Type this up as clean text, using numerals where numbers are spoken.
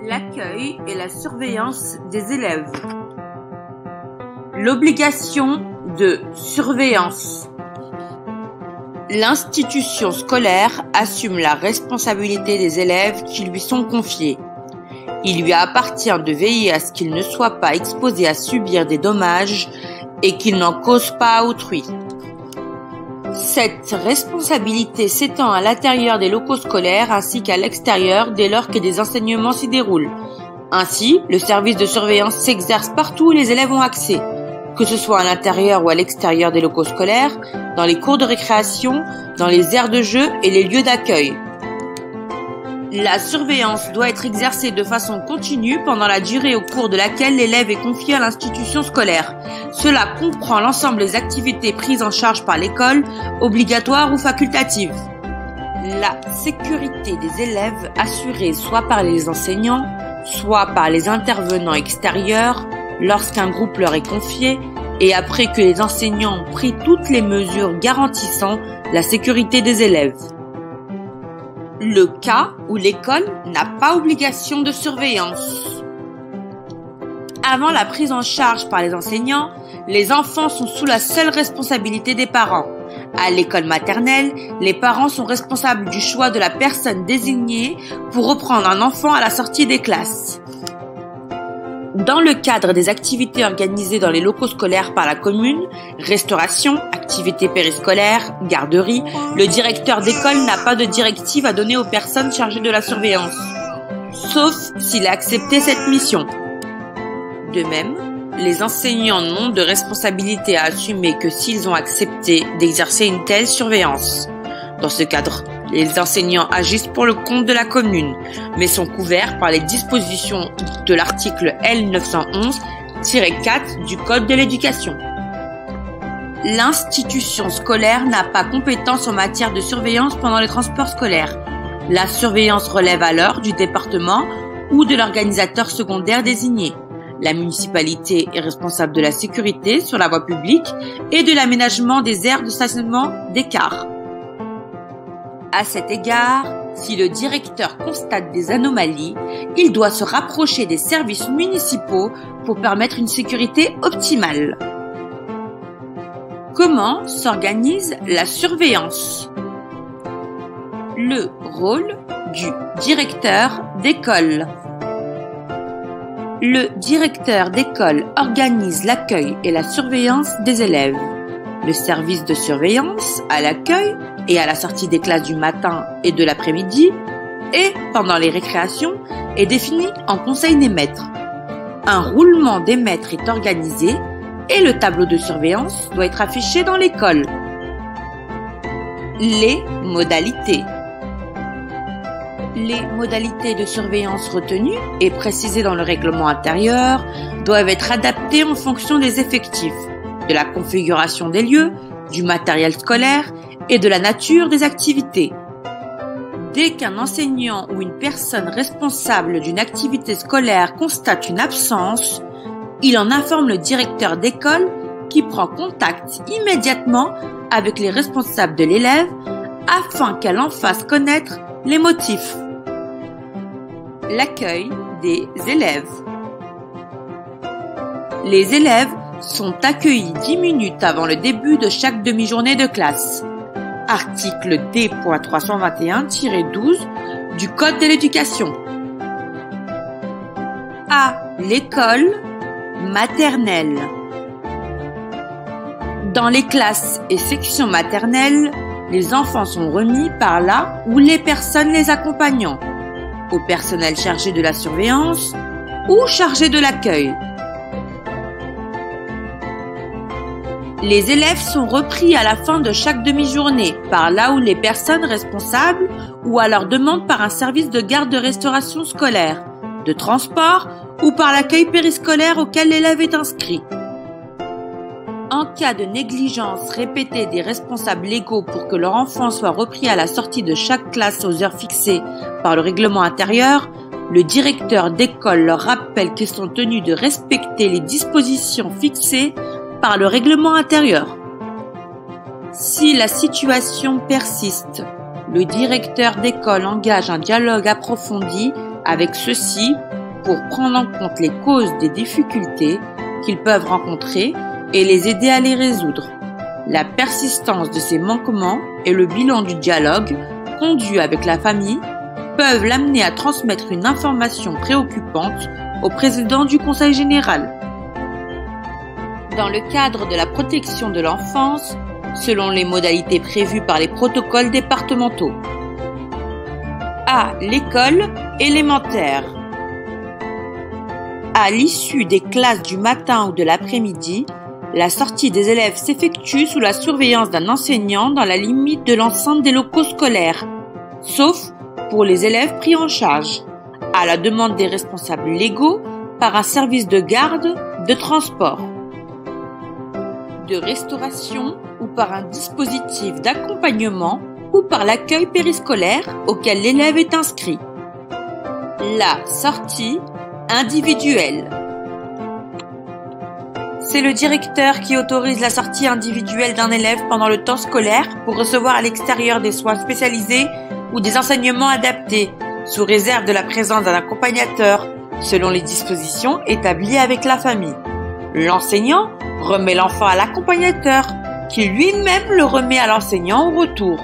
L'accueil et la surveillance des élèves. L'obligation de surveillance. L'institution scolaire assume la responsabilité des élèves qui lui sont confiés. Il lui appartient de veiller à ce qu'ils ne soient pas exposés à subir des dommages et qu'ils n'en causent pas à autrui. Cette responsabilité s'étend à l'intérieur des locaux scolaires ainsi qu'à l'extérieur dès lors que des enseignements s'y déroulent. Ainsi, le service de surveillance s'exerce partout où les élèves ont accès, que ce soit à l'intérieur ou à l'extérieur des locaux scolaires, dans les cours de récréation, dans les aires de jeu et les lieux d'accueil. La surveillance doit être exercée de façon continue pendant la durée au cours de laquelle l'élève est confié à l'institution scolaire. Cela comprend l'ensemble des activités prises en charge par l'école, obligatoires ou facultatives. La sécurité des élèves assurée soit par les enseignants, soit par les intervenants extérieurs, lorsqu'un groupe leur est confié, et après que les enseignants ont pris toutes les mesures garantissant la sécurité des élèves. Le cas où l'école n'a pas obligation de surveillance. Avant la prise en charge par les enseignants, les enfants sont sous la seule responsabilité des parents. À l'école maternelle, les parents sont responsables du choix de la personne désignée pour reprendre un enfant à la sortie des classes. Dans le cadre des activités organisées dans les locaux scolaires par la commune, restauration, activités périscolaires, garderie, le directeur d'école n'a pas de directive à donner aux personnes chargées de la surveillance, sauf s'il a accepté cette mission. De même, les enseignants n'ont de responsabilité à assumer que s'ils ont accepté d'exercer une telle surveillance. Dans ce cadre, les enseignants agissent pour le compte de la commune, mais sont couverts par les dispositions de l'article L911-4 du Code de l'éducation. L'institution scolaire n'a pas compétence en matière de surveillance pendant les transports scolaires. La surveillance relève alors du département ou de l'organisateur secondaire désigné. La municipalité est responsable de la sécurité sur la voie publique et de l'aménagement des aires de stationnement des cars. À cet égard, si le directeur constate des anomalies, il doit se rapprocher des services municipaux pour permettre une sécurité optimale. Comment s'organise la surveillance? Le rôle du directeur d'école. Le directeur d'école organise l'accueil et la surveillance des élèves. Le service de surveillance à l'accueil et à la sortie des classes du matin et de l'après-midi et pendant les récréations est défini en conseil des maîtres. Un roulement des maîtres est organisé et le tableau de surveillance doit être affiché dans l'école. Les modalités. Les modalités de surveillance retenues et précisées dans le règlement intérieur doivent être adaptées en fonction des effectifs, de la configuration des lieux, du matériel scolaire et de la nature des activités. Dès qu'un enseignant ou une personne responsable d'une activité scolaire constate une absence, il en informe le directeur d'école qui prend contact immédiatement avec les responsables de l'élève afin qu'elle en fasse connaître les motifs. L'accueil des élèves. Les élèves sont accueillis 10 minutes avant le début de chaque demi-journée de classe. Article D.321-12 du Code de l'éducation. À l'école maternelle. Dans les classes et sections maternelles, les enfants sont remis par là ou les personnes les accompagnant, au personnel chargé de la surveillance ou chargé de l'accueil. Les élèves sont repris à la fin de chaque demi-journée par là où les personnes responsables ou à leur demande par un service de garde de restauration scolaire, de transport ou par l'accueil périscolaire auquel l'élève est inscrit. En cas de négligence répétée des responsables légaux pour que leur enfant soit repris à la sortie de chaque classe aux heures fixées par le règlement intérieur, le directeur d'école leur rappelle qu'ils sont tenus de respecter les dispositions fixées par le règlement intérieur. Si la situation persiste, le directeur d'école engage un dialogue approfondi avec ceci pour prendre en compte les causes des difficultés qu'ils peuvent rencontrer et les aider à les résoudre. La persistance de ces manquements et le bilan du dialogue conduit avec la famille peuvent l'amener à transmettre une information préoccupante au président du Conseil général. Dans le cadre de la protection de l'enfance, selon les modalités prévues par les protocoles départementaux. A. L'école élémentaire. À l'issue des classes du matin ou de l'après-midi, la sortie des élèves s'effectue sous la surveillance d'un enseignant dans la limite de l'enceinte des locaux scolaires, sauf pour les élèves pris en charge, à la demande des responsables légaux par un service de garde, de transport, de restauration ou par un dispositif d'accompagnement ou par l'accueil périscolaire auquel l'élève est inscrit. La sortie individuelle. C'est le directeur qui autorise la sortie individuelle d'un élève pendant le temps scolaire pour recevoir à l'extérieur des soins spécialisés ou des enseignements adaptés, sous réserve de la présence d'un accompagnateur, selon les dispositions établies avec la famille. L'enseignant remet l'enfant à l'accompagnateur, qui lui-même le remet à l'enseignant au retour.